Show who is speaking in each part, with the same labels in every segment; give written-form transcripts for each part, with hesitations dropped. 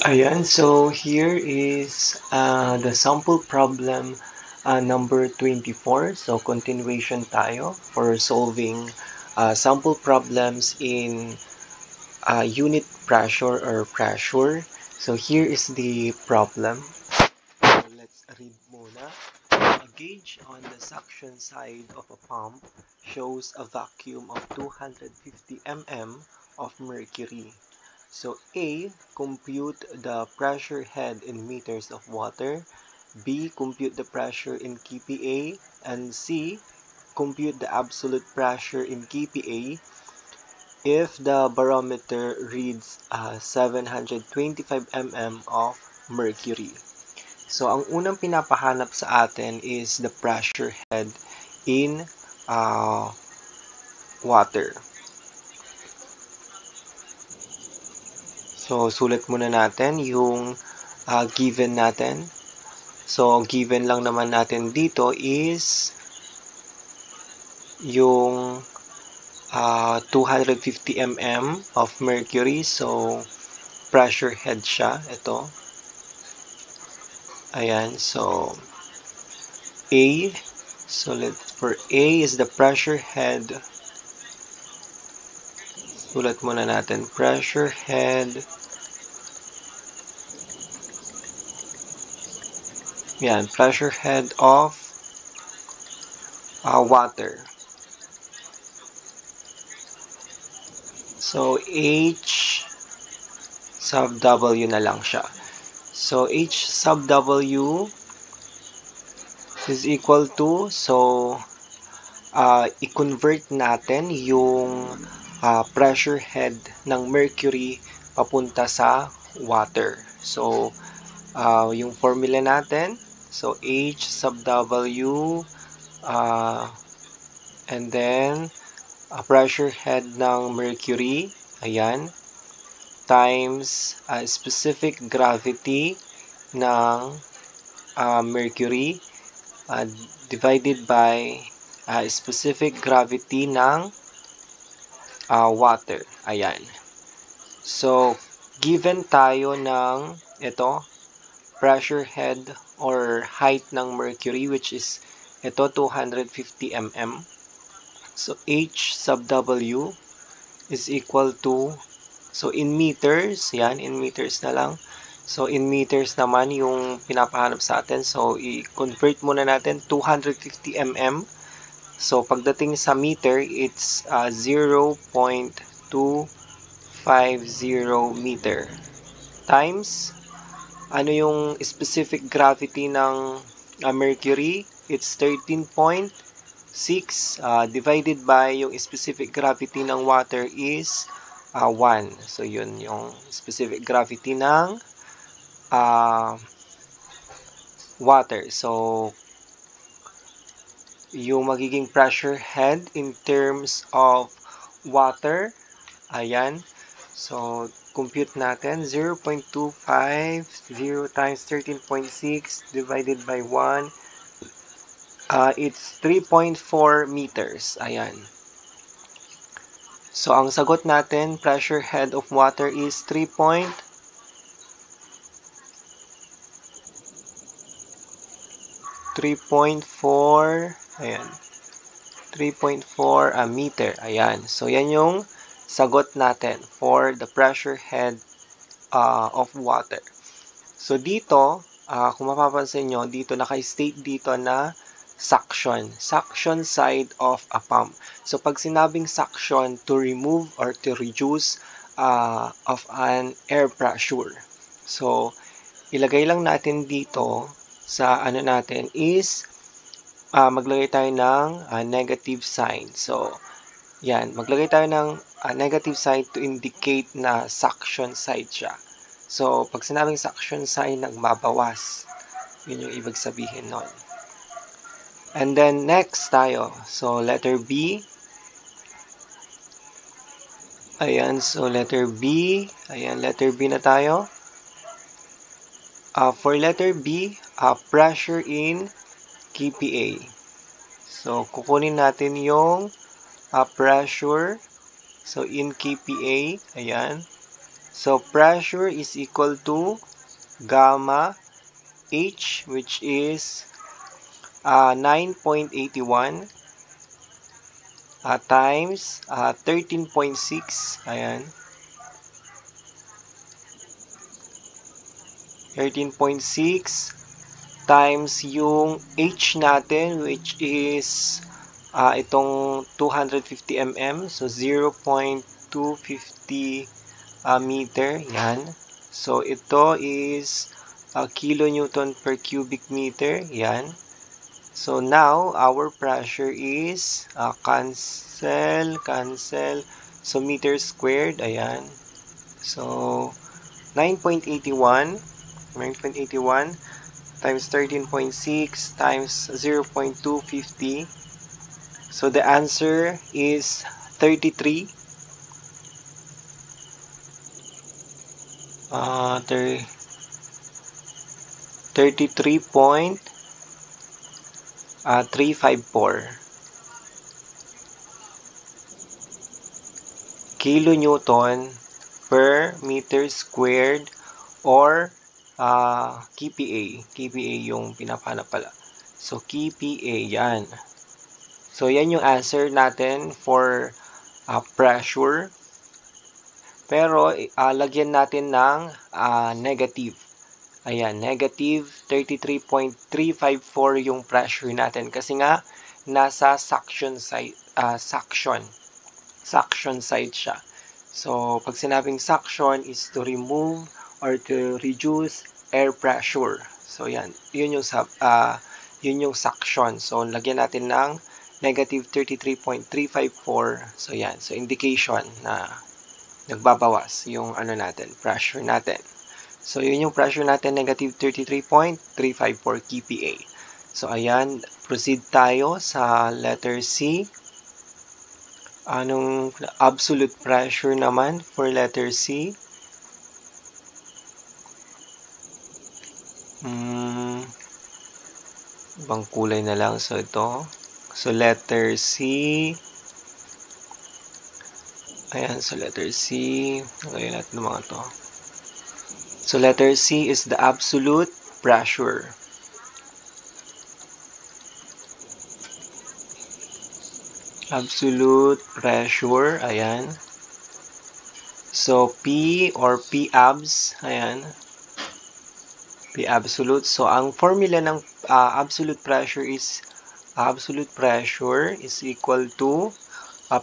Speaker 1: Ayan, so here is the sample problem number 24. So continuation tayo for solving sample problems in unit pressure or pressure. So here is the problem. So let's read muna. A gauge on the suction side of a pump shows a vacuum of 250 mm of mercury. So A, compute the pressure head in meters of water. B, compute the pressure in kPa. And C, compute the absolute pressure in kPa if the barometer reads 725 mm of mercury. So, ang unang pinapahanap sa atin is the pressure head in water. So, sulat muna natin yung given natin. So, given lang naman natin dito is yung 250 mm of mercury. So, pressure head siya. Ito. Ayan. So, A. So, for A is the pressure head. Sulat muna natin. Pressure head. Yan. Pressure head of water. So, H sub W na lang siya. So, H sub W is equal to, so, i-convert natin yung pressure head ng mercury papunta sa water. So, yung formula natin, so, H sub W, and then, pressure head ng mercury, ayan, times specific gravity ng mercury divided by specific gravity ng water. Ayan. So, given tayo ng ito, pressure head or height ng mercury which is ito 250 mm. So, H sub W is equal to, so in meters, yan, in meters na lang. So, in meters naman yung pinapahanap sa atin. So, i-convert muna natin 250 mm. So, pagdating sa meter, it's 0.250 meter times, ano yung specific gravity ng mercury? It's 13.6 divided by yung specific gravity ng water is 1. So, yun yung specific gravity ng water. So, yung magiging pressure head in terms of water, ayan. So, compute natin, 0.250 times 13.6 divided by 1, it's 3.4 meters. Ayan. So, ang sagot natin, pressure head of water is 3.4, ayan, 3.4 meter. Ayan. So, yan yung sagot natin for the pressure head of water. So, dito, kung mapapansin nyo, dito naka-state dito na suction. Suction side of a pump. So, pag sinabing suction, to remove or to reduce of an air pressure. So, ilagay lang natin dito sa ano natin is maglagay tayo ng negative sign. So, yan. Maglagay tayo ng negative sign to indicate na suction side siya. So, pag sinabing suction sign, nagbabawas. Yun yung ibig sabihin nun. And then, next tayo. So, letter B. Ayan. So, letter B. Ayan, letter B na tayo. For letter B, pressure in kPa. So, kukunin natin yung pressure. So, in kPa. Ayan. So, pressure is equal to gamma H, which is 9.81 times 13.6. Ayan. 13.6 times yung H natin, which is itong 250 mm. So, 0.250 meter. Yan. So, ito is kilonewton per cubic meter. Yan. So, now, our pressure is cancel. So, meter squared. Ayan. So, 9.81 times 13.6 times 0.250. So, the answer is 33. 33.354 kilonewton per meter squared or kPa. kPa yung pinapahanap pala. So, kPa yan. So, yan yung answer natin for pressure. Pero, lagyan natin ng negative. Ayan, negative 33.354 yung pressure natin. Kasi nga, nasa suction side, suction side siya. So, pag sinabing suction is to remove or to reduce air pressure. So, yan. Yun yung suction. So, lagyan natin ng negative 33.354. So, yan. So, indication na nagbabawas yung pressure natin. So, yun yung pressure natin, negative 33.354 kPa. So, ayan. Proceed tayo sa letter C. Anong absolute pressure naman for letter C? Ibang kulay na lang. So, ito. So, letter C. Ayan. So, letter C. Ngayon natin ng mga to. So, letter C is the absolute pressure. Absolute pressure. Ayan. So, P or P abs. Ayan. P absolute. So, ang formula ng absolute pressure is equal to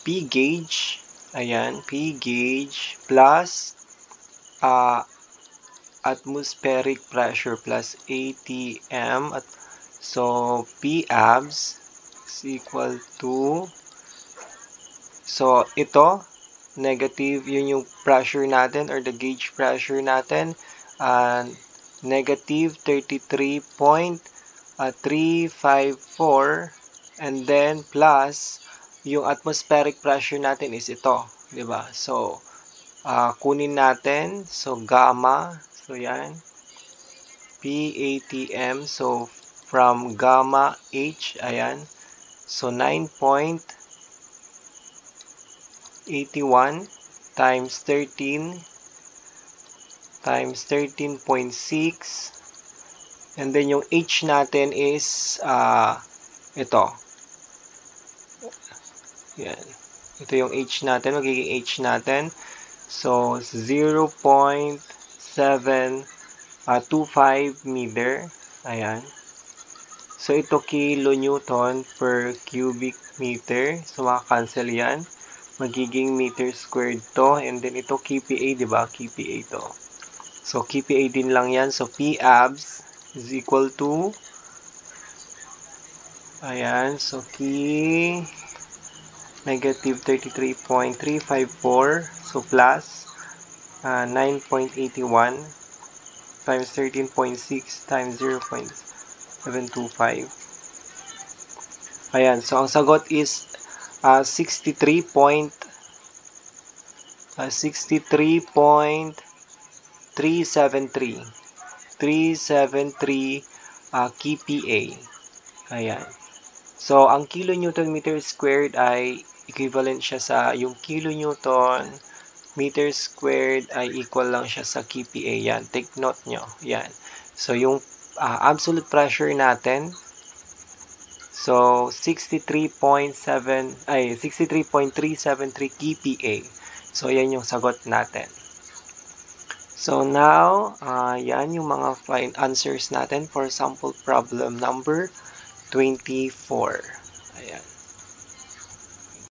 Speaker 1: P gauge. Ayan. P gauge plus atmospheric pressure plus ATM. So, P abs is equal to, so, ito, negative, yun yung pressure natin or the gauge pressure natin. Negative 33.354 and then plus yung atmospheric pressure natin is ito, 'di ba? So, kunin natin. So, gamma. So, yan. PATM. So, from gamma H. Ayan. So, 9.81 times 13 times 13.6. And then, yung H natin is ito. Yan. Ito yung H natin. Magiging H natin. So, 0.725 meter. Ayan. So, ito kilonewton per cubic meter. So, maka-cancel yan. Magiging meter squared to. And then, ito kPa, diba? kPa to. So, kPa din lang yan. So, P abs is equal to, ayan. So, negative 33.354. So, plus 9.81 times 13.6 times 0.725. Ayan. So, ang sagot is 63.373 kPa. Ayan. So, ang kilonewton meter squared ay equivalent siya sa yung kilonewton meters squared ay equal lang siya sa kPa. Yan, take note nyo. Yan. So, yung absolute pressure natin, so 63.373 kPa. So, yan yung sagot natin. So, now, yan yung mga answers natin for sample problem number 24.